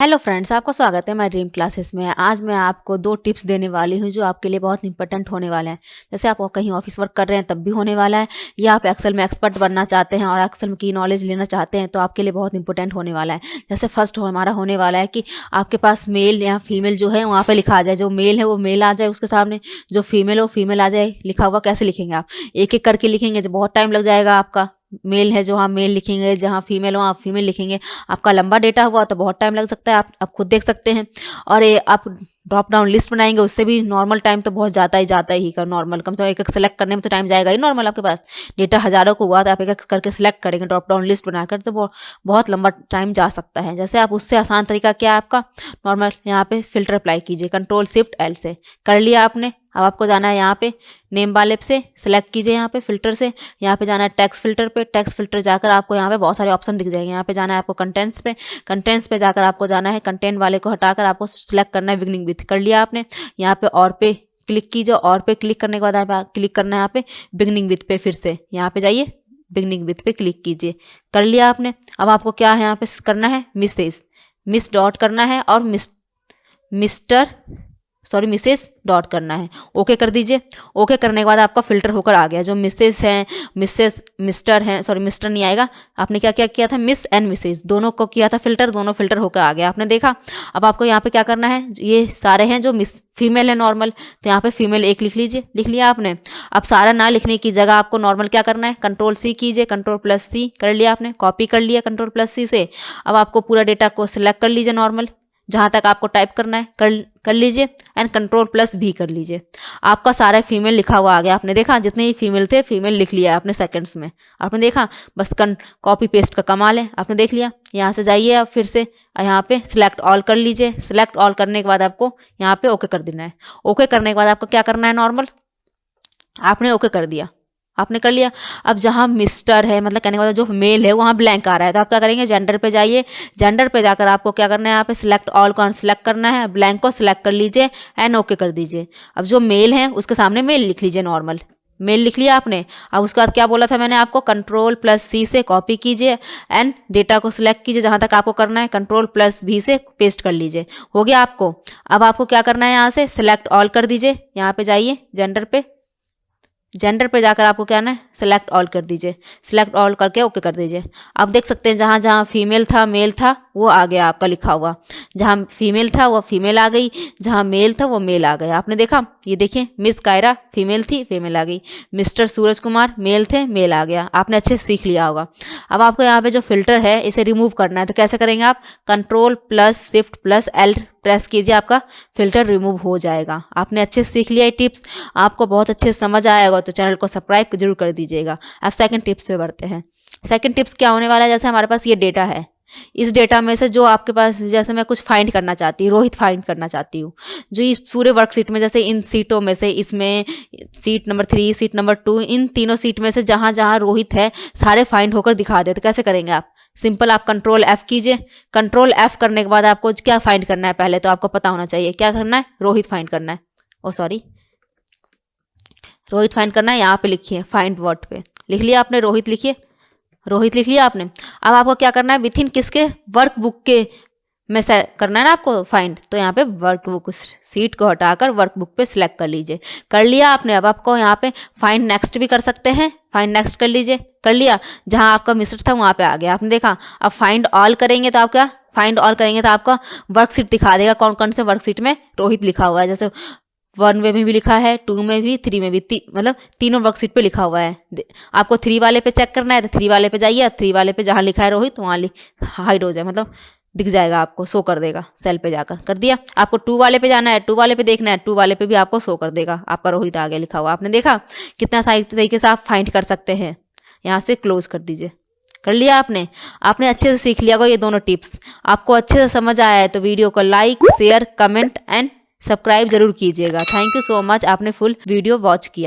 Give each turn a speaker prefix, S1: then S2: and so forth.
S1: Hello friends, आपका स्वागत है माय ड्रीम क्लासेस में। आज मैं आपको 2 टिप्स देने वाली हूँ जो आपके लिए बहुत इंपॉर्टेंट होने वाले हैं। जैसे आप कहीं ऑफिस वर्क कर रहे हैं तब भी होने वाला है, या आप एक्सेल में एक्सपर्ट बनना चाहते हैं और एक्सेल की नॉलेज लेना चाहते हैं तो आपके लिए बहुत इंपॉर्टेंट होने वाला है। जैसे फर्स्ट हमारा होने वाला है कि आपके पास मेल या फीमेल जो है वहाँ पर लिखा आ जाए। जो मेल है वो मेल आ जाए उसके सामने, जो फीमेल है वो फीमेल आ जाए लिखा हुआ। कैसे लिखेंगे आप? एक एक करके लिखेंगे जो बहुत टाइम लग जाएगा आपका। मेल है जो हाँ मेल लिखेंगे, जहाँ फीमेल हो आप फीमेल लिखेंगे। आपका लंबा डेटा हुआ तो बहुत टाइम लग सकता है, आप खुद देख सकते हैं। और ये आप ड्रॉप डाउन लिस्ट बनाएंगे उससे भी नॉर्मल टाइम तो बहुत जाता ही का नॉर्मल कम से कम एक एक सेलेक्ट करने में तो टाइम जाएगा ही। नॉर्मल आपके पास डेटा हज़ारों को हुआ तो आप एक एक करके सिलेक्ट करेंगे ड्रॉप डाउन लिस्ट बनाकर, तो बहुत लंबा टाइम जा सकता है। जैसे आप उससे आसान तरीका क्या है आपका, नॉर्मल यहाँ पे फिल्टर अप्लाई कीजिए, Ctrl+Shift+L से कर लिया आपने। अब आपको जाना है यहाँ पे नेम वाले से सिलेक्ट कीजिए, यहाँ पे फिल्टर से यहाँ पे जाना है टेक्स्ट फिल्टर पे। टेक्स्ट फिल्टर जाकर आपको यहाँ पे बहुत सारे ऑप्शन दिख जाएंगे। यहाँ पे जाना है आपको कंटेंट्स पे, कंटेंट्स पे जाकर आपको जाना है कंटेंट वाले को हटाकर आपको सिलेक्ट करना है बिगनिंग विथ। कर लिया आपने। यहाँ पे और पे क्लिक कीजिए, और पे क्लिक करने के बाद आप क्लिक करना है यहाँ पे बिगनिंग विथ पे। फिर से यहाँ पे जाइए बिगनिंग विथ पे क्लिक कीजिए। कर लिया आपने। अब आपको क्या है यहाँ पे करना है, मिस डॉट करना है और मिसेस डॉट करना है। ओके कर दीजिए। ओके करने के बाद आपका फिल्टर होकर आ गया। जो मिसेस हैं, मिस्टर हैं, मिस्टर नहीं आएगा। आपने क्या क्या किया था, मिस एंड मिसेस दोनों को किया था फिल्टर, दोनों फिल्टर होकर आ गया। आपने देखा। अब आपको यहाँ पे क्या करना है, ये सारे हैं जो फीमेल है नॉर्मल, तो यहाँ पे फीमेल एक लिख लीजिए। लिख लिया आपने। अब सारा ना लिखने की जगह आपको नॉर्मल क्या करना है, Ctrl+C कीजिए, Ctrl+C कर लिया आपने, कॉपी कर लिया Ctrl+C से। अब आपको पूरा डेटा को सिलेक्ट कर लीजिए नॉर्मल, जहाँ तक आपको टाइप करना है कर लीजिए एंड Ctrl+V कर लीजिए। आपका सारा फीमेल लिखा हुआ आ गया। आपने देखा जितने ही फीमेल थे फीमेल लिख लिया आपने सेकंड्स में। आपने देखा, बस कॉपी पेस्ट का कमाल है। आपने देख लिया। यहाँ से जाइए आप फिर से यहाँ पे सिलेक्ट ऑल कर लीजिए। सिलेक्ट ऑल करने के बाद आपको यहाँ पे ओके कर देना है। ओके करने के बाद आपको क्या करना है, नॉर्मल आपने ओके कर दिया, आपने कर लिया। अब जहाँ मिस्टर है मतलब कहने का मतलब जो मेल है वहाँ ब्लैंक आ रहा है, तो आप क्या करेंगे, जेंडर पे जाइए। जेंडर पे जाकर आपको क्या करना है, यहाँ पे सिलेक्ट ऑल को अनसिलेक्ट करना है, ब्लैंक को सिलेक्ट कर लीजिए एंड ओके कर दीजिए। अब जो मेल है उसके सामने मेल लिख लीजिए, नॉर्मल मेल लिख लिया आपने। अब उसके बाद क्या बोला था मैंने आपको, Ctrl+C से कॉपी कीजिए एंड डेटा को सिलेक्ट कीजिए जहाँ तक आपको करना है, Ctrl+V से पेस्ट कर लीजिए। हो गया आपको। अब आपको क्या करना है, यहाँ से सिलेक्ट ऑल कर दीजिए। यहाँ पे जाइए जेंडर पे जाकर आपको क्या ना सिलेक्ट ऑल कर दीजिए। सिलेक्ट ऑल करके ओके कर दीजिए। आप देख सकते हैं जहाँ जहाँ फीमेल था मेल था वो आ गया आपका लिखा हुआ। जहाँ फीमेल था वो फीमेल आ गई, जहाँ मेल था वो मेल आ गया। आपने देखा, ये देखिए मिस कायरा फीमेल थी फीमेल आ गई, मिस्टर सूरज कुमार मेल थे मेल आ गया। आपने अच्छे से सीख लिया होगा। अब आपको यहाँ पे जो फिल्टर है इसे रिमूव करना है, तो कैसे करेंगे आप, Ctrl+Shift+L प्रेस कीजिए, आपका फिल्टर रिमूव हो जाएगा। आपने अच्छे से सीख लिया ये टिप्स, आपको बहुत अच्छे से समझ आएगा तो चैनल को सब्सक्राइब जरूर कर दीजिएगा। अब सेकंड टिप्स पे बढ़ते हैं। सेकंड टिप्स क्या होने वाला है, जैसे हमारे पास ये डेटा है, इस डेटा में से जो आपके पास, जैसे मैं कुछ फाइंड करना चाहती हूँ, रोहित फाइंड करना चाहती हूँ, जो इस पूरे वर्कशीट में, जैसे इन सीटों में से, इसमें सीट नंबर 3 सीट नंबर 2 इन तीनों सीट में से जहाँ जहाँ रोहित है सारे फाइंड होकर दिखा दे। तो कैसे करेंगे आप, सिंपल आप Ctrl+F कीजिए। Ctrl+F करने के बाद आपको क्या फाइंड करना है, पहले तो आपको पता होना चाहिए क्या करना है, रोहित फाइंड करना है। रोहित फाइंड करना है। यहाँ पे लिखिए फाइंड वर्ड पे लिख लिया आपने, रोहित लिखिए, रोहित लिख लिया आपने। अब आपको क्या करना है, विथिन किसके, वर्कबुक के में से करना है ना आपको फाइंड, तो यहाँ पे वर्कबुक सीट को हटाकर वर्कबुक पे सिलेक्ट कर लीजिए। कर लिया आपने। अब आपको यहाँ पे फाइंड नेक्स्ट भी कर सकते हैं, फाइंड नेक्स्ट कर लीजिए। कर लिया, जहाँ आपका मिस्टर था वहाँ पे आ गया। आपने देखा। अब फाइंड ऑल करेंगे तो आप क्या, फाइंड ऑल करेंगे तो आपका वर्कशीट दिखा देगा कौन कौन से वर्कशीट में रोहित लिखा हुआ है। जैसे 1 में भी लिखा है, 2 में भी, 3 में भी, मतलब तीनों वर्कशीट पे लिखा हुआ है। आपको 3 वाले पे चेक करना है तो 3 वाले पे जाइए, 3 वाले पे जहाँ लिखा है रोहित वहाँ हाइड हो जाए, मतलब दिख जाएगा आपको, शो कर देगा सेल पे जाकर। कर दिया। आपको 2 वाले पे जाना है, 2 वाले पे देखना है, 2 वाले पे भी आपको शो कर देगा, आपका रोहित आ गया लिखा हुआ। आपने देखा कितना सही तरीके से आप फाइंड कर सकते हैं। यहाँ से क्लोज कर दीजिए। कर लिया आपने अच्छे से सीख लिया होगा ये दोनों टिप्स। आपको अच्छे से समझ आया है तो वीडियो को like share comment and subscribe जरूर कीजिएगा। थैंक यू सो मच, आपने फुल वीडियो वॉच किया।